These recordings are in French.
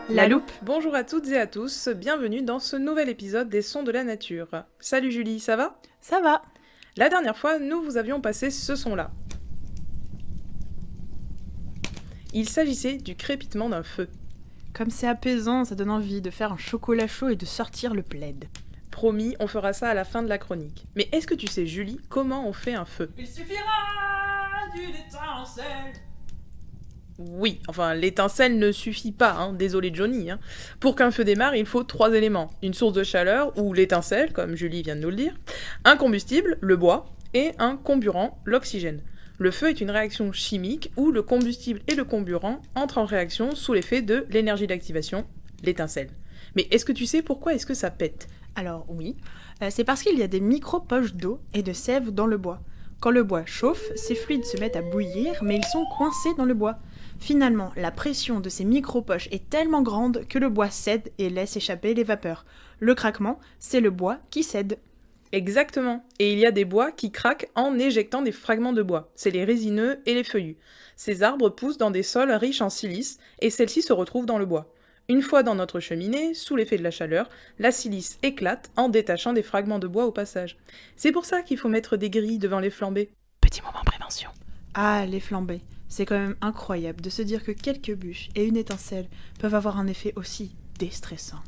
La loupe. Bonjour à toutes et à tous, bienvenue dans ce nouvel épisode des Sons de la Nature. Salut Julie, ça va ? Ça va. La dernière fois, nous vous avions passé ce son-là. Il s'agissait du crépitement d'un feu. Comme c'est apaisant, ça donne envie de faire un chocolat chaud et de sortir le plaid. Promis, on fera ça à la fin de la chronique. Mais est-ce que tu sais, Julie, comment on fait un feu ? Il suffira d'une étincelle. Oui, enfin, l'étincelle ne suffit pas, désolé Johnny. Pour qu'un feu démarre, il faut 3 éléments. Une source de chaleur, ou l'étincelle, comme Julie vient de nous le dire, un combustible, le bois, et un comburant, l'oxygène. Le feu est une réaction chimique où le combustible et le comburant entrent en réaction sous l'effet de l'énergie d'activation, l'étincelle. Mais est-ce que tu sais pourquoi est-ce que ça pète ? Alors oui, c'est parce qu'il y a des micro-poches d'eau et de sève dans le bois. Quand le bois chauffe, ces fluides se mettent à bouillir, mais ils sont coincés dans le bois. Finalement, la pression de ces micro-poches est tellement grande que le bois cède et laisse échapper les vapeurs. Le craquement, c'est le bois qui cède. Exactement. Et il y a des bois qui craquent en éjectant des fragments de bois. C'est les résineux et les feuillus. Ces arbres poussent dans des sols riches en silice et celle-ci se retrouve dans le bois. Une fois dans notre cheminée, sous l'effet de la chaleur, la silice éclate en détachant des fragments de bois au passage. C'est pour ça qu'il faut mettre des grilles devant les flambées. Petit moment prévention. Ah, les flambées. C'est quand même incroyable de se dire que quelques bûches et une étincelle peuvent avoir un effet aussi déstressant.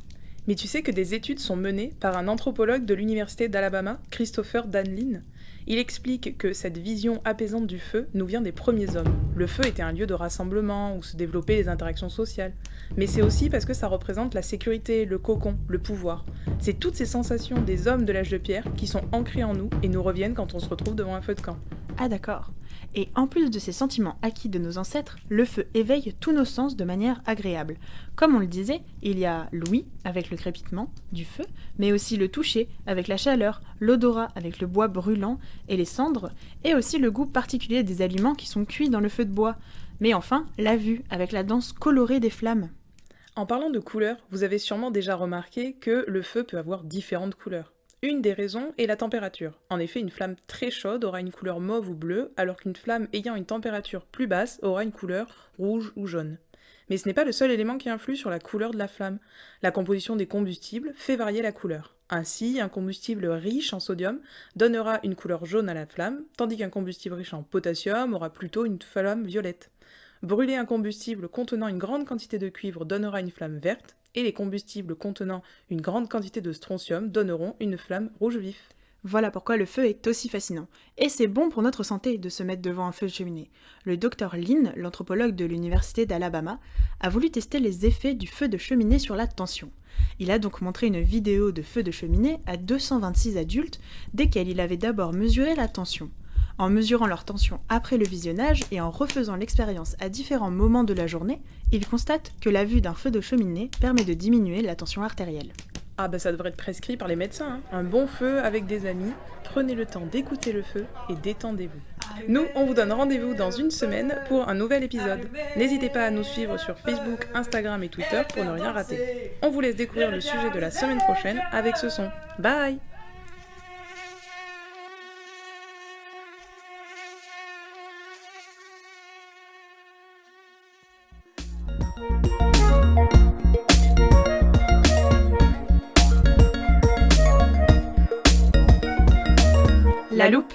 Mais tu sais que des études sont menées par un anthropologue de l'université d'Alabama, Christopher Danlin. Il explique que cette vision apaisante du feu nous vient des premiers hommes. Le feu était un lieu de rassemblement où se développaient les interactions sociales. Mais c'est aussi parce que ça représente la sécurité, le cocon, le pouvoir. C'est toutes ces sensations des hommes de l'âge de pierre qui sont ancrées en nous et nous reviennent quand on se retrouve devant un feu de camp. Ah d'accord. Et en plus de ces sentiments acquis de nos ancêtres, le feu éveille tous nos sens de manière agréable. Comme on le disait, il y a l'ouïe avec le crépitement du feu, mais aussi le toucher avec la chaleur, l'odorat avec le bois brûlant et les cendres, et aussi le goût particulier des aliments qui sont cuits dans le feu de bois. Mais enfin, la vue avec la danse colorée des flammes. En parlant de couleurs, vous avez sûrement déjà remarqué que le feu peut avoir différentes couleurs. Une des raisons est la température. En effet, une flamme très chaude aura une couleur mauve ou bleue, alors qu'une flamme ayant une température plus basse aura une couleur rouge ou jaune. Mais ce n'est pas le seul élément qui influe sur la couleur de la flamme. La composition des combustibles fait varier la couleur. Ainsi, un combustible riche en sodium donnera une couleur jaune à la flamme, tandis qu'un combustible riche en potassium aura plutôt une flamme violette. Brûler un combustible contenant une grande quantité de cuivre donnera une flamme verte, et les combustibles contenant une grande quantité de strontium donneront une flamme rouge vif. Voilà pourquoi le feu est aussi fascinant. Et c'est bon pour notre santé de se mettre devant un feu de cheminée. Le docteur Lynn, l'anthropologue de l'université d'Alabama, a voulu tester les effets du feu de cheminée sur la tension. Il a donc montré une vidéo de feu de cheminée à 226 adultes, desquels il avait d'abord mesuré la tension. En mesurant leur tension après le visionnage et en refaisant l'expérience à différents moments de la journée, il constate que la vue d'un feu de cheminée permet de diminuer la tension artérielle. Ah bah ça devrait être prescrit par les médecins. Un bon feu avec des amis, prenez le temps d'écouter le feu et détendez-vous. Nous, on vous donne rendez-vous dans une semaine pour un nouvel épisode. N'hésitez pas à nous suivre sur Facebook, Instagram et Twitter pour ne rien rater. On vous laisse découvrir le sujet de la semaine prochaine avec ce son. Bye! La loupe.